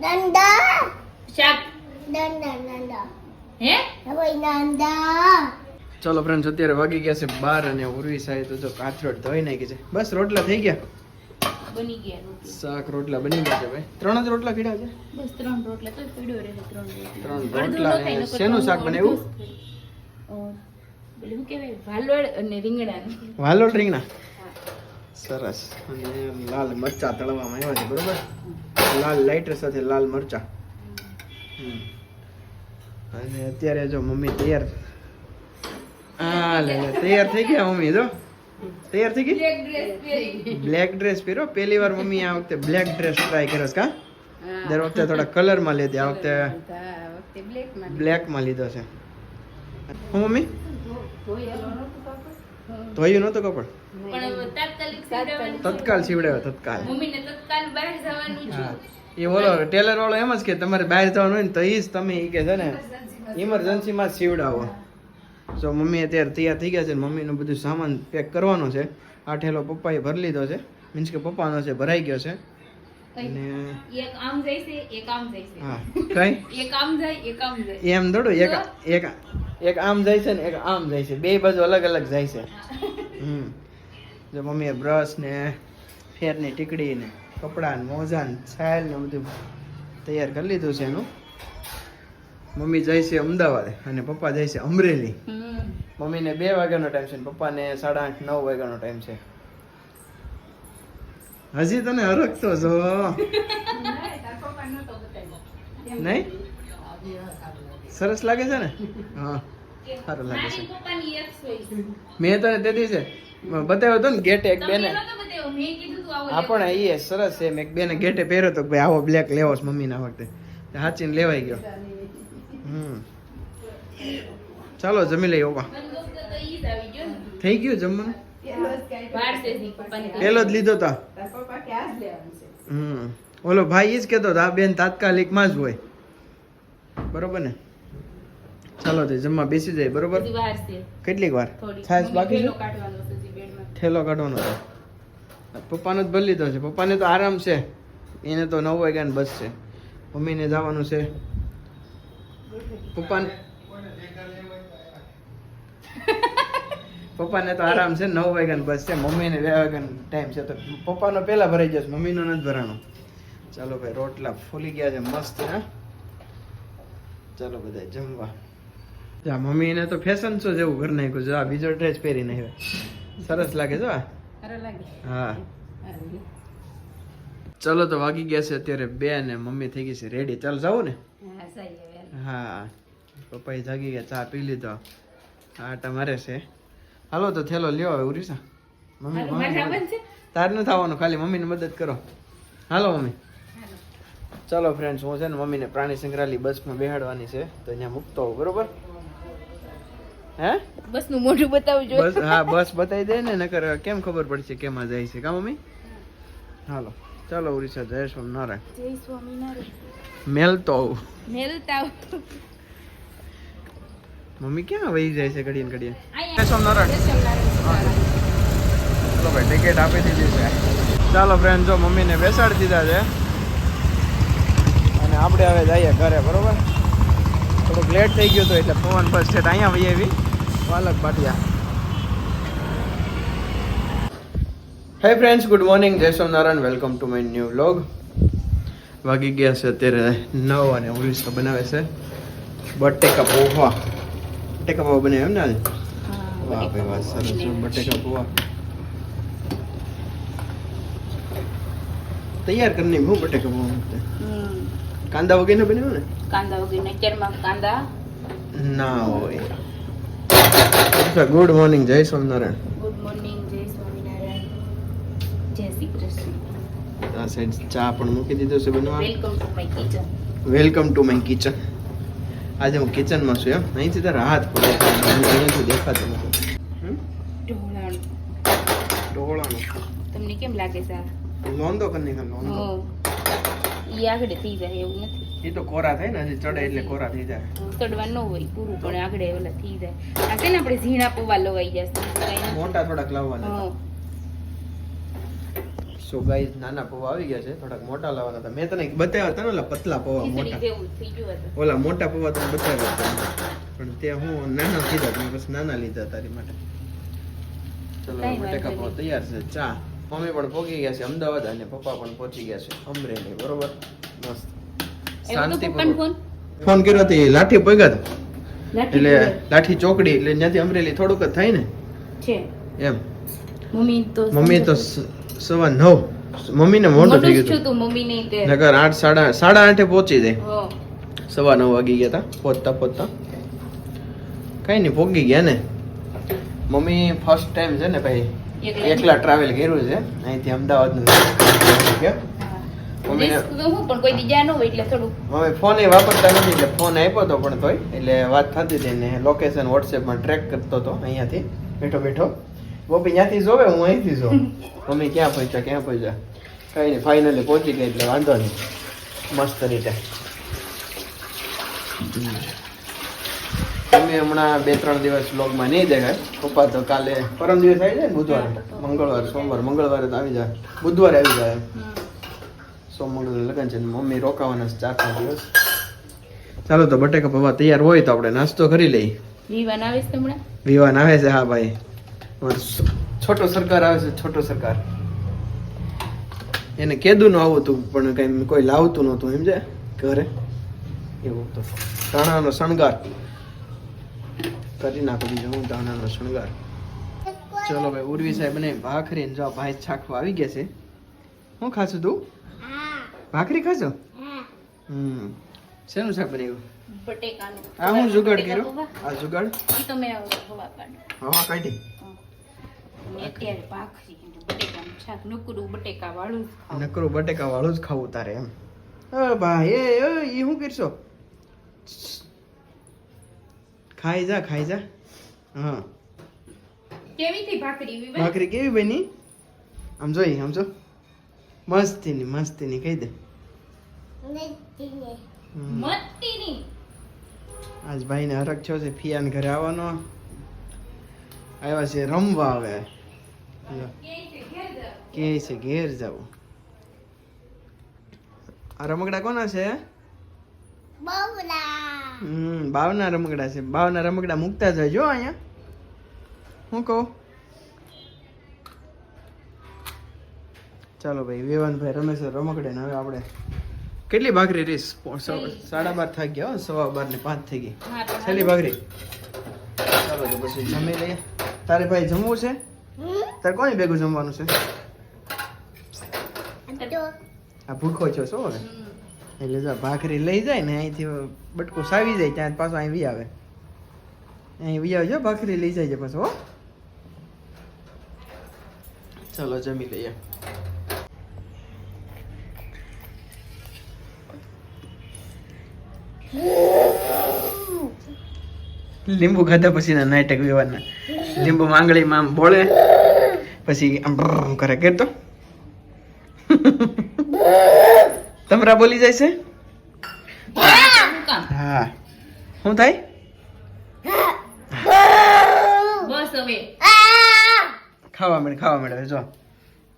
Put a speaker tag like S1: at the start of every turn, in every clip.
S1: નંદા
S2: શાક
S1: નંદા
S2: હે
S1: હવે નંદા
S3: ચલો ફ્રેન્ડ્સ અત્યારે વાગી ગયા છે 12 અને ઉર્વી સાહેબ તો જો કાથરોટ ધોઈ નાખી છે. બસ રોટલા થઈ ગયા,
S2: બની ગયા રોટલી.
S3: શાક રોટલા બની ગયા છે ભાઈ. 3 જ રોટલા ખીડા છે.
S2: બસ 3 રોટલા તો પડ્યો રહે 3 રોટલા.
S3: 3 રોટલા અને શેનું શાક બનાવ્યું?
S2: પેલું કેવાય વાલોળ અને રીંગણાનું.
S3: વાલોળ રીંગણા. સરસ. અને લાલ મરચા તળવામાં આવ્યા છે બરોબર. લાલ લાઈટર સાથે લાલ મરચા. અને અત્યારે જો મમ્મી તૈયાર તૈયાર થઈ ગયા મમ્મી જો તૈયાર થઈ ગઈ.
S2: બ્લેક ડ્રેસ પહેરી.
S3: બ્લેક ડ્રેસ પહેરો. પહેલી વાર મમ્મી આ વખતે બ્લેક ડ્રેસ ટ્રાય કરે છે કા? દર વખતે થોડા કલર માં લેતી, આ વખતે
S2: વખતે બ્લેક માં.
S3: બ્લેક માં લીધો છે. હું મમ્મી ધોયું નતું કપડ?
S2: પણ તાત્કાલિક સીવડાવવાનું.
S3: તત્કાલ સીવડાવ્યો તત્કાલ.
S2: મમ્મીને તત્કાલ બહાર જવાનું છે.
S3: હા એ બોલો ટેલર વાળો એમ જ કે તમારે બહાર જવાનું હોય ને તો ઈ જ તમે ઈ કે છે ને ઇમરજન્સી માં સીવડાવો. તો મમ્મી અત્યારે તૈયાર થઈ ગયા છે. મમ્મીનું બધું સામાન પેક કરવાનો છે. આ ઠેલો પપ્પાએ ભરી લીધો છે, મીન્સ કે પપ્પાનો છે, ભરાઈ ગયો છે. અને
S2: એક આમ જાય છે એક આમ જાય છે.
S3: હા કઈ
S2: એક આમ જાય એક આમ જાય.
S3: એમ થોડું એક આમ જાય છે ને એક આમ જાય છે, બે બાજુ અલગ અલગ જાય છે. જો મમ્મીએ બ્રશ ને ફેરની ટીકડી ને કપડા ને મોજા ને છાલ ને બધું તૈયાર કરી લીધું છે એનું. મમ્મી જાય છે અમદાવાદ અને પપ્પા જાય છે અમરેલી. મમ્મીને 2 વાગ્યાનો ટાઈમ છે ને પપ્પાને 8:30 9 વાગ્યાનો ટાઈમ છે. હજી તને હરખતો છો નહીં? સરસ લાગે છે ને? હા સારું લાગે છે.
S2: પપ્પાની એક સોઈ.
S3: મેં તને તે દિવસે બતાવ્યો હતો ને ગેટે એક બેને.
S2: તમને નતો બતાવ્યો, મેં કીધું તું આવો
S3: હા પણ એ સરસ છે. મેં એક બેને ગેટે પહેર્યો તો કે ભાઈ આવો બ્લેક લેવો છે મમ્મીને આ વખતે. હાચીને લેવાઈ ગયો. ચાલો જમી લઈએ ઓપા.
S2: બંદોબસ્ત તો ઈ જ આવી ગયો ને.
S3: થઈ ગયું જમવાનું?
S2: બહાર છે જી પપ્પાની.
S3: પેલો જ લીધો તા. ઓલો ભાઈ ઈ જ કેતો હતો આ બેન તાત્કાલિક માં જ હોય બરોબર ને? ચાલો તે જમવા બેસી જાય બરોબર.
S2: હજી બહાર છે
S3: કેટલીક વાર
S2: થોડી.
S3: છાશ બાકી છે?
S2: ઠેલો કાઢવાનો છે હજી બેડમાં.
S3: ઠેલો કાઢવાનો છે. પપ્પાનો જ ભરી લીધો છે. પપ્પાને તો આરામ છે, એને તો 9 વાગ્યાની બસ છે. મમ્મીને જવાનું છે. પપ્પાને તો આરામ છે, 9 વાગ્યાની બસ છે. મમ્મીને 2 વાગ્યાનો ટાઈમ છે. તો પપ્પાનો પહેલા ભરાઈ જશે, મમ્મીનો નથી ભરાનો. ચાલો ભાઈ રોટલા ફૂલી ગયા છે મસ્ત. હા ચાલો બધા જમવા. જા મમ્મીને તો ફેશન શો જેવું ઘર નાખ્યું છે. આ બીજો ડ્રેસ પહેરીને આવ્યા, સરસ લાગે છે.
S2: સારું લાગે.
S3: હા ચલો તો વાગી ગયા છે અત્યારે 2 ને મમ્મી થઈ ગઈ છે રેડી. ચાલ જાવું ને?
S2: હા સહી હવે.
S3: હા પપ્પાએ જાગી ગયા, ચા પી લીધો, આટા મારે છે. હાલો તો થેલો લ્યો હવે ઉરીસા. મમ્મી
S2: મારે આવવાનું છે?
S3: તાર નથી આવવાનું, ખાલી મમ્મીને મદદ કરો. હાલો મમ્મી. ચાલો ફ્રેન્ડ્સ હું છે ને મમ્મીને પ્રાણી સંગ્રહાલય બસમાં બેહાડવાની છે તો અહીંયા મૂકતો હોઉં બરોબર. હે
S2: બસ નું મોઢું બતાવજો.
S3: બસ હા બસ બતાવી દે ને, નકર કેમ ખબર પડશે કેમાં જાય છે કા મમ્મી? હાલો ચાલો ઉરીસા. જય સ્વામિનારાયણ.
S2: જય સ્વામિનારાયણ.
S3: મેલતો આવું.
S2: મેલતા
S3: મમ્મી ક્યાં વહી જાય છે ઘડીએ ને ઘડીએ? જય
S2: અહીંયા
S3: સ્વામિનારાયણ. ચલો ભાઈ ટિકિટ આપી દીધી છે. ચાલો ફ્રેન્ડ જો મમ્મીને બેસાડી દીધા છે અને આપણે હવે જઈએ ઘરે બરોબર. થોડુંક લેટ થઈ ગયું હતું એટલે પવન બસ છે અહીંયા વહી આવી વાલક પાટિયા. હે ફ્રેન્ડ્સ ગુડ મોર્નિંગ, જય Swaminarayan, welcome to my new vlog. વાગી ગયા છે અત્યારે 9 અને 19 બનાવે છે બટેકા પોહા. બટેકા પોહા બને એમ ને આજે? વાહ ભાઈ વાહ, સરસ બટેકા પોહા તૈયાર કરીને હું બટેકા પોહા કાંદા વગેરે બનાવ્યું ને?
S2: કાંદા વગર નેચરમાં કાંદા
S3: ના હોય. ગુડ મોર્નિંગ, જય સ્વામિનારાયણ.
S2: ગુડ મોર્નિંગ, જય સ્વામિનારાયણ, જય શ્રી કૃષ્ણ.
S3: આ સાઈડ ચા પણ મૂકી દીધો છે બનવા.
S2: Welcome to my kitchen.
S3: Welcome to my kitchen. આજે હું કિચનમાં છું એમ? અહીંથી તારા હાથ પડે અહીંયાથી દેખાતું નથી.
S2: ઢોળાનું
S3: ઢોળાનું
S2: તમને કેમ લાગે છે આ?
S3: લોંદો કરી નાખે લોંદો.
S2: ઈ આગળ થઈ જાય એવું નથી.
S3: એ તો કોરા થાય ને, હજી ચડે એટલે કોરા થઈ જાય.
S2: તડવા ન હોય પૂરું, પણ આગળ ઓલા થઈ જાય. આ છે ને આપણે ઝીણા પૌવા લવાઈ જશે.
S3: મોટા થોડાક લાવવાના. સો ગાઈસ નાના પૌવા આવી ગયા છે, થોડાક મોટા લાવવાના હતા. મેં તને બતાવ્યા હતા ને ઓલા પતલા પૌવા
S2: ખીચડી
S3: મોટા,
S2: જેવું થઈ ગયું હતું.
S3: ઓલા મોટા પૌવા તને બતાવ્યા હતા પણ તે હું નાના કીધા મેં બસ નાના લીધા તારી માટે. ચલો
S2: કઈ વાંધો
S3: બટેકા પૌવા
S2: નહીં.
S3: તૈયાર છે. ચા મમ્મી પણ પહોંચી ગયા છે અમદાવાદ અને પપ્પા પણ પહોંચી ગયા છે અમરેલી. બરોબર, મસ્ત
S2: એવું તો પપ્પાને ફોન
S3: ફોન કર્યો હતો એ લાઠી પગ્યા હતા
S2: લાઠી
S3: એટલે
S2: પકડ.
S3: લાઠી ચોકડી એટલે ત્યાંથી અમરેલી થોડુંક જ થાય ને
S2: છે
S3: એમ.
S2: મમ્મી તો
S3: મમ્મી તો 9:15 મમ્મીને મોટું થઈ ગયું
S2: તું મમ્મીને તે
S3: નગર 8 8:30 પહોંચી જાય.
S2: હો
S3: 9:15 વાગી ગયા હતા પહોંચતા કઈ નહીં પહોંચી ગયા ને. મમ્મી ફર્સ્ટ ટાઈમ છે ને ભાઈ એકલા ટ્રાવેલ કર્યું છે અહીંથી અમદાવાદનું. મમ્મીને
S2: હું પણ કોઈ દી જા ન હોય એટલે થોડું
S3: મમ્મી ફોન એ વાપરતા નથી એટલે ફોન આપ્યો હતો પણ તોય એટલે વાત થતી હતી ને લોકેશન વોટ્સએપમાં ટ્રેક કરતો હતો અહીંયાથી બેઠો બેઠો. ગોપી ત્યાંથી જોવે હું અહીંથી જોઉં મમ્મી ક્યાં પહોંચ્યા કઈ નહીં ફાઇનલી પહોંચી ગઈ એટલે વાંધો નહીં મસ્ત રીતે. મમ્મી હમણાં 2-3 દિવસ વ્લોગમાં નહીં દેખાય. પપ્પા તો કાલે પરમ દિવસ આવી જાય ને બુધવારે મંગળવાર સોમવાર મંગળવારે તો આવી જાય બુધવારે આવી જાય. સોમ મંગળ લગન છે ને મમ્મી રોકાવાના 4-5 દિવસ. ચાલો તો બટેકા પૌવા તૈયાર હોય તો આપણે નાસ્તો કરી લઈએ.
S2: વિવાન આવે છે હમણાં
S3: વિવાન આવે છે. હા ભાઈ છોટો સરકાર આવે છે છોટો સરકાર. એને કેદું નું આવું હતું પણ કઈ કોઈ લાવતું નહોતું એમ છે ઘરે એવું તો. ધાણાનો શણગાર કરી નાખો બીજો હું ધાણાનો શણગાર. ચલો ભાઈ ઉર્વી સાહેબ ને ભાખરી ને જો ભાઈ છાખવા આવી ગયા છે. શું ખાશું તું? ભાખરી ખાશો? શેનું શાક બનાવ્યું?
S2: બટેકાનું
S3: આ હું જુગાડ
S2: બટેકા
S3: કર્યો?
S2: પૌવા.
S3: આ જુગાડ
S2: ઈ તો મેં હવા કાઢ્યું.
S3: હવા કાઢી.
S2: અને અત્યારે ભાખરી અને બટેકાનું શાક નકરું બટેકા વાળું જ ખાવું.
S3: નકરું બટેકા વાળું જ ખાવું તારે એમ. ભાઈ એ શું કરશો? ખાઈ જા હા.
S2: કેવી થી ભાખરી વિવાન?
S3: ભાખરી કેવી બની? આમ જોઈ આમ જો મસ્તીની કહી દે.
S2: મસ્તીની.
S3: આજ ભાઈને હરખ થયો છે ફિયાન ઘરે આવવાનો. આવ્યા છે રમવા આવે. કે છે ઘેર જવું. આ રમકડા કોના છે? બાવના રમકડા છે. બાવના રમકડા મૂકતા જજો અહીંયા. હું કહું ચાલો ભાઈ વેવાનભાઈ રમે છે રમકડે ને હવે આપણે કેટલી ભાખરી રીસ 12:30 થઈ ગયા 12:15 ને 5 થઈ ગઈ છેલ્લી ભાખરી. ચાલો તો પછી જમી લઈએ. તારે ભાઈ જમવું છે? તારે કોની ભેગું જમવાનું છે? આ ભૂખો છો શું હવે? એટલે જો ભાખરી લઈ જાય ને અહીંથી બટકું સાવી જાય ત્યાં પાછો અહીં વી આવે. અહીં વી આવજો ભાખરી લઈ જાય છે પાછો. ચલો જમી લઈએ. લીંબુ ખાધા પછી ના નાટક વિવાના. લીંબુ માંગણીમાં આમ બોલે પછી આમ બ્રર કરે કરતો તમરા બોલી જાય છે. હા શું થાય?
S2: બસ હવે
S3: ખાવા મળે જો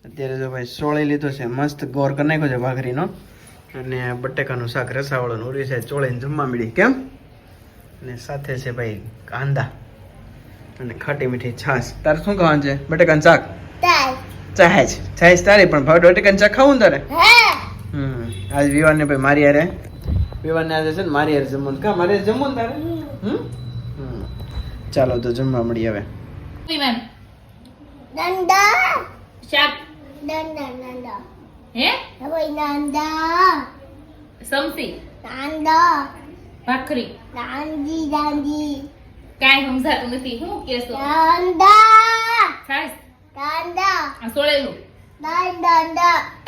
S3: અત્યારે જો ભાઈ સોળી લીધો છે મસ્ત ગોર કરી નાખ્યો છે ભાખરીનો અને બટેકાનું શાક રસાવાળું ઉરી છે ચોળીને જમવા મળી કેમ. અને સાથે છે ભાઈ કાંદા અને ખાટી મીઠી છાશ. તારે શું ખાવાનું છે? બટેકાનું શાક છાશ તારે પણ ભાવ બટેકાનું શાક ખાવું ને તારે? આજ વિવાનને ભાઈ મારી હારે વિવાનને આજે છે ને મારી હારે જમવાનું કા મારી હારે જમવું ને તારે? ચાલો તો જમવા મળી હવે.
S2: વિવાન
S1: Nanda.
S2: શાક
S1: Nanda.
S2: હે
S1: Hoi Nanda.
S2: સમસી
S1: Nanda.
S2: ભાખરી
S1: Nandi.
S2: કાંઈ સમજાતું નથી હું કેસો
S1: Nanda.
S2: છાશ
S1: Nanda.
S2: આ સોળેલું
S1: Nanda.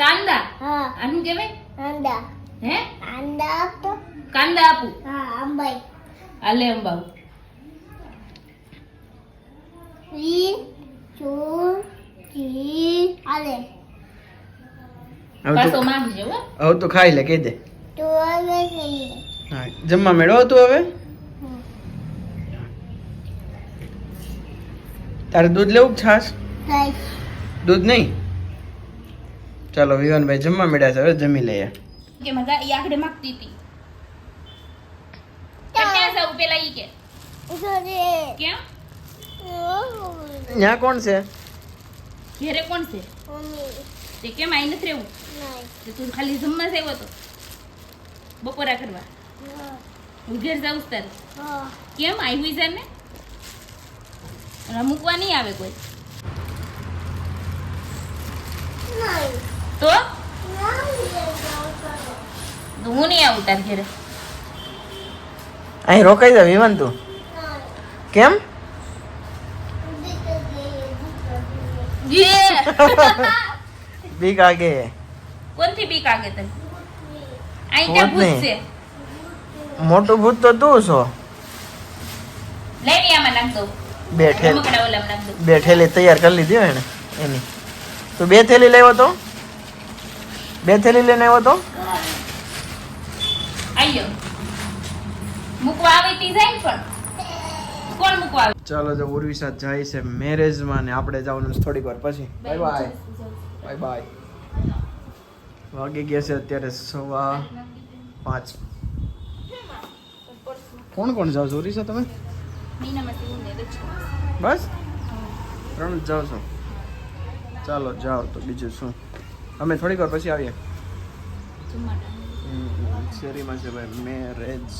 S2: કાંદા
S1: Ha.
S2: આનું કહેવાય
S1: Nanda.
S2: હે
S1: Nanda apa?
S2: કાંદા આપું
S1: Ha, ambai.
S2: આલે Ambav
S1: Three, two, three. Ale.
S2: પાછો માંગજો હો
S3: હવે તો ખાઈ લે કહી દે.
S1: Tu ada sini.
S3: હા જમવા મેળવો તું હવે. તારે દૂધ લેવું કે છાશ?
S1: Guys.
S3: દૂધ નહીં ચાલો વિવાનભાઈ જમવા મળ્યા છે, હવે જમી લઈએ.
S2: કે મજા ઈ આગળ માંગતી હતી ક્યાં જાવ પેલા ઈ કે
S1: સોરી
S2: કેમ
S3: ત્યાં કોણ છે?
S2: ઘરે કોણ છે
S1: મમ્મી
S2: તે કેમ આઈ નથી રહેવું
S1: નહીં
S2: તે તું ખાલી જમવા જ આવ્યો તો બપોરા કરવા હું ઘેર જાઉં છું તારે
S1: હા
S2: કેમ આવી જા ને મૂકવા નહીં આવે કોઈ
S1: નહીં
S2: તો
S1: નહીં
S2: હું નહીં આવું તાર ઘરે
S3: અહીં રોકાઈ જા વિવાન તું. કેમ? બીક આગે.
S2: કોનથી બીક આગે તને અહીં ત્યાં
S3: ભૂત
S2: ભૂત છે
S3: મોટું ભૂત તો તું છો.
S2: લઈ ની આમાં નાખ દઉં
S3: બે ઠેલી
S2: રમકડા ઓલામાં નાખ દઉં
S3: બે ઠેલી તૈયાર કરી લીધી હોય ને એની. તું 2 થેલી લાવ્યો તો? 2 થેલી લઈને આવ્યો તો?
S2: આયો મૂકવા આવી તી જાય ને પણ કોણ મૂકવા આવે
S3: ચાલો જો ઉર્વી સાથે જાય છે મેરેજમાં ને આપણે જવાનું છે થોડીક વાર પછી. Bye bye bye bye. વાગી ગયા છે અત્યારે 5:15. કોણ કોણ જાવ છો ઉર્વી સાથે તમે?
S2: મહિનામાંથી હું ને દક્ષિણ
S3: બસ 3 જ જાવ છો? ચાલો જાઓ તો બીજું શું, અમે થોડીક વાર પછી આવીએ.
S2: જમવા
S3: શેરીમાં છે ભાઈ મેરેજ.